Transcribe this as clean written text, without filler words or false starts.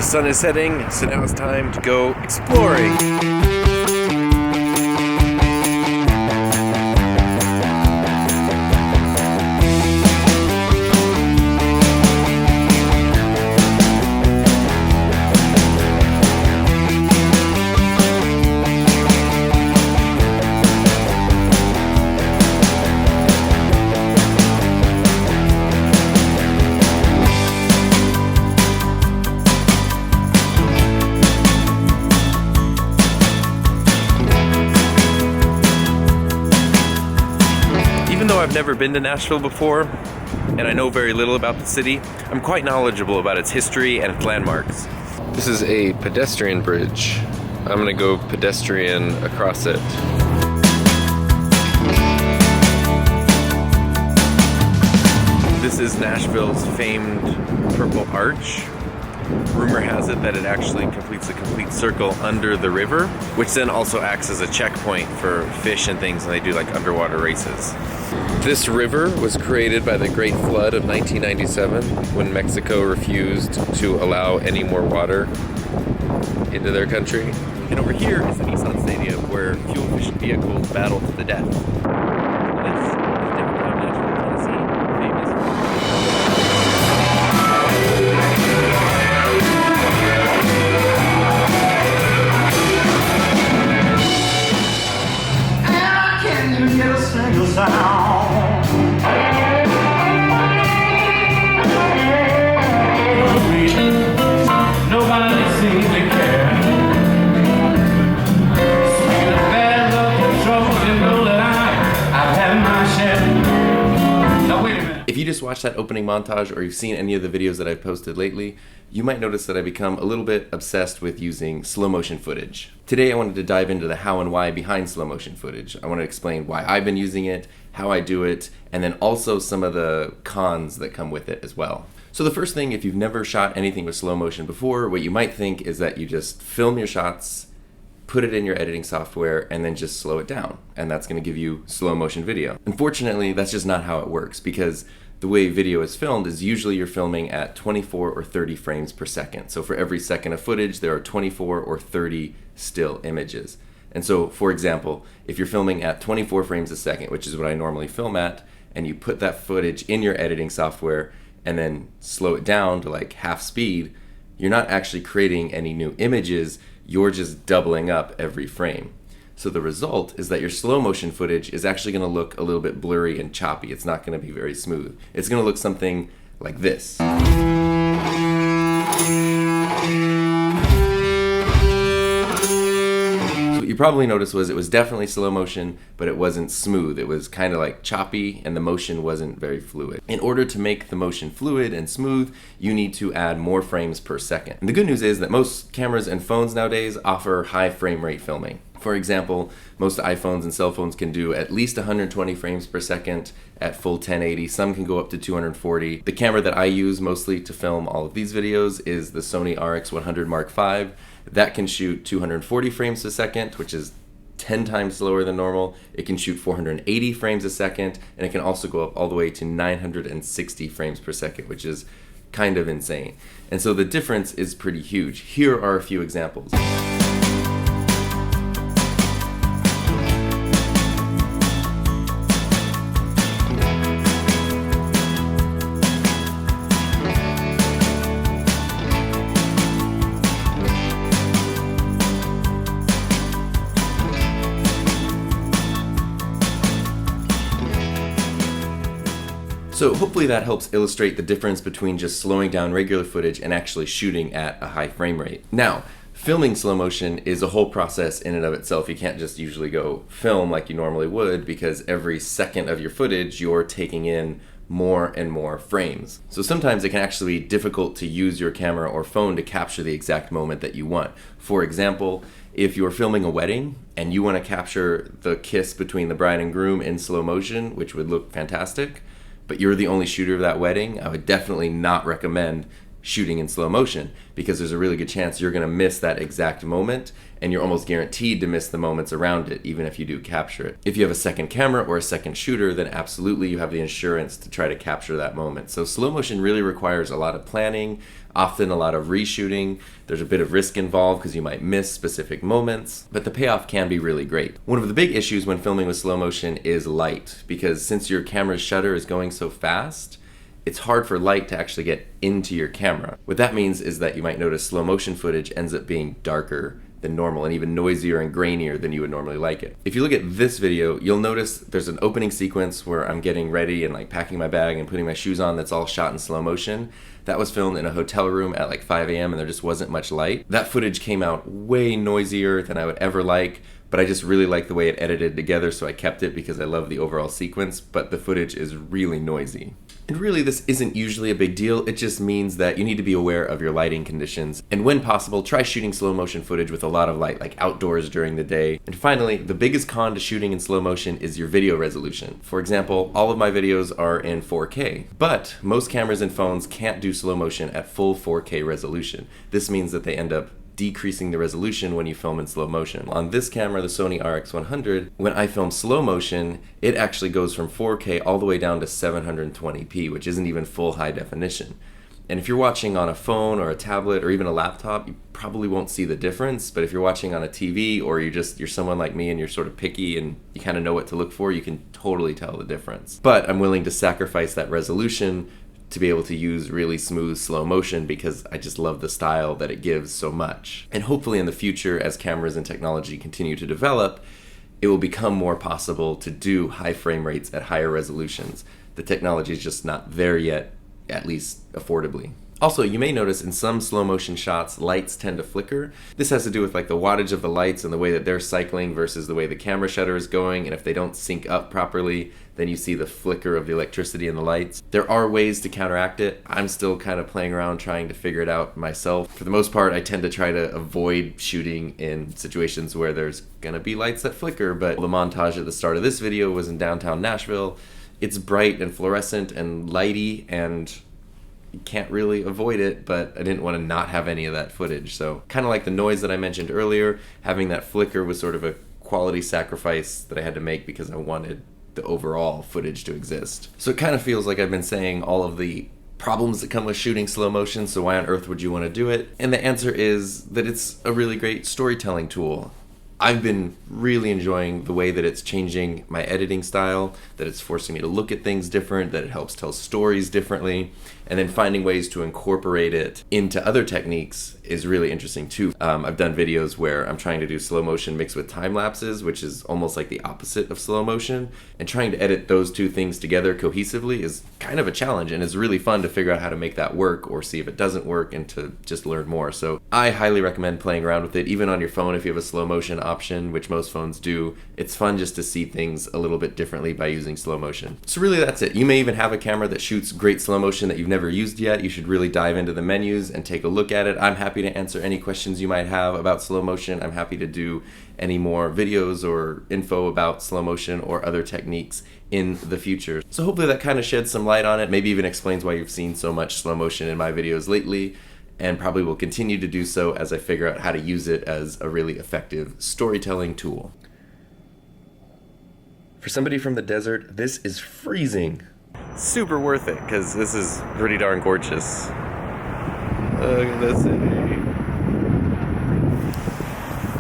The sun is setting, so now it's time to go exploring. I've never been to Nashville before, and I know very little about the city. I'm quite knowledgeable about its history and its landmarks. This is a pedestrian bridge. I'm gonna go pedestrian across it. This is Nashville's famed Purple Arch. Rumor has it that it actually completes a complete circle under the river, which then also acts as a checkpoint for fish and things when they do like underwater races. This river was created by the Great Flood of 1997 when Mexico refused to allow any more water into their country. And over here is the Nissan Stadium where fuel-efficient vehicles battle to the death. This is downtown Nashville, Tennessee, famous. If you just watched that opening montage or you've seen any of the videos that I've posted lately, you might notice that I've become a little bit obsessed with using slow motion footage. Today I wanted to dive into the how and why behind slow motion footage. I want to explain why I've been using it, how I do it, and then also some of the cons that come with it as well. So the first thing, if you've never shot anything with slow motion before, what you might think is that you just film your shots, put it in your editing software, and then just slow it down. And that's going to give you slow motion video. Unfortunately, that's just not how it works, because the way video is filmed is usually you're filming at 24 or 30 frames per second. So for every second of footage, there are 24 or 30 still images. And so, for example, if you're filming at 24 frames a second, which is what I normally film at, and you put that footage in your editing software and then slow it down to like half speed, you're not actually creating any new images, you're just doubling up every frame. So the result is that your slow motion footage is actually going to look a little bit blurry and choppy. It's not going to be very smooth. It's going to look something like this. So what you probably noticed was it was definitely slow motion, but it wasn't smooth. It was kind of like choppy and the motion wasn't very fluid. In order to make the motion fluid and smooth, you need to add more frames per second. And the good news is that most cameras and phones nowadays offer high frame rate filming. For example, most iPhones and cell phones can do at least 120 frames per second at full 1080. Some can go up to 240. The camera that I use mostly to film all of these videos is the Sony RX100 Mark V. That can shoot 240 frames a second, which is 10 times slower than normal. It can shoot 480 frames a second, and it can also go up all the way to 960 frames per second, which is kind of insane. And so the difference is pretty huge. Here are a few examples. So hopefully that helps illustrate the difference between just slowing down regular footage and actually shooting at a high frame rate. Now, filming slow motion is a whole process in and of itself. You can't just usually go film like you normally would, because every second of your footage you're taking in more and more frames. So sometimes it can actually be difficult to use your camera or phone to capture the exact moment that you want. For example, if you're filming a wedding and you want to capture the kiss between the bride and groom in slow motion, which would look fantastic, but you're the only shooter of that wedding, I would definitely not recommend shooting in slow motion, because there's a really good chance you're going to miss that exact moment, and you're almost guaranteed to miss the moments around it, even if you do capture it. If you have a second camera or a second shooter, then absolutely you have the insurance to try to capture that moment. So slow motion really requires a lot of planning, Often a lot of reshooting. There's a bit of risk involved because you might miss specific moments, but the payoff can be really great. One of the big issues when filming with slow motion is light, because since your camera's shutter is going so fast, it's hard for light to actually get into your camera. What that means is that you might notice slow motion footage ends up being darker than normal and even noisier and grainier than you would normally like it. If you look at this video, you'll notice there's an opening sequence where I'm getting ready and like packing my bag and putting my shoes on that's all shot in slow motion. That was filmed in a hotel room at like 5 a.m. and there just wasn't much light. That footage came out way noisier than I would ever like, but I just really like the way it edited together, so I kept it because I love the overall sequence, but the footage is really noisy. And really, this isn't usually a big deal. It just means that you need to be aware of your lighting conditions. And when possible, try shooting slow motion footage with a lot of light, like outdoors during the day. And finally, the biggest con to shooting in slow motion is your video resolution. For example, all of my videos are in 4K, but most cameras and phones can't do slow motion at full 4K resolution. This means that they end up decreasing the resolution when you film in slow motion. On this camera, the Sony RX100, when I film slow motion, it actually goes from 4K all the way down to 720p, which isn't even full high definition. And if you're watching on a phone or a tablet or even a laptop, you probably won't see the difference. But if you're watching on a TV or you're someone like me and you're sort of picky and you kind of know what to look for, you can totally tell the difference. But I'm willing to sacrifice that resolution to be able to use really smooth slow motion because I just love the style that it gives so much. And hopefully in the future, as cameras and technology continue to develop, it will become more possible to do high frame rates at higher resolutions. The technology is just not there yet, at least affordably. Also, you may notice in some slow motion shots, lights tend to flicker. This has to do with like the wattage of the lights and the way that they're cycling versus the way the camera shutter is going. And if they don't sync up properly, then you see the flicker of the electricity in the lights. There are ways to counteract it. I'm still kind of playing around trying to figure it out myself. For the most part, I tend to try to avoid shooting in situations where there's gonna be lights that flicker, but the montage at the start of this video was in downtown Nashville. It's bright and fluorescent and lighty, and you can't really avoid it, but I didn't want to not have any of that footage. So kind of like the noise that I mentioned earlier, having that flicker was sort of a quality sacrifice that I had to make because I wanted the overall footage to exist. So it kind of feels like I've been saying all of the problems that come with shooting slow motion, so why on earth would you want to do it? And the answer is that it's a really great storytelling tool. I've been really enjoying the way that it's changing my editing style, that it's forcing me to look at things different, that it helps tell stories differently, and then finding ways to incorporate it into other techniques is really interesting too. I've done videos where I'm trying to do slow motion mixed with time lapses, which is almost like the opposite of slow motion, and trying to edit those two things together cohesively is kind of a challenge, and it's really fun to figure out how to make that work or see if it doesn't work and to just learn more. So I highly recommend playing around with it, even on your phone if you have a slow motion option, which most phones do. It's fun just to see things a little bit differently by using slow motion. So really that's it. You may even have a camera that shoots great slow motion that you've never used yet. You should really dive into the menus and take a look at it. I'm happy to answer any questions you might have about slow motion. I'm happy to do any more videos or info about slow motion or other techniques in the future. So hopefully that kind of sheds some light on it, maybe even explains why you've seen so much slow motion in my videos lately, and probably will continue to do so as I figure out how to use it as a really effective storytelling tool. For somebody from the desert, this is freezing. Super worth it, because this is pretty darn gorgeous. Look at this.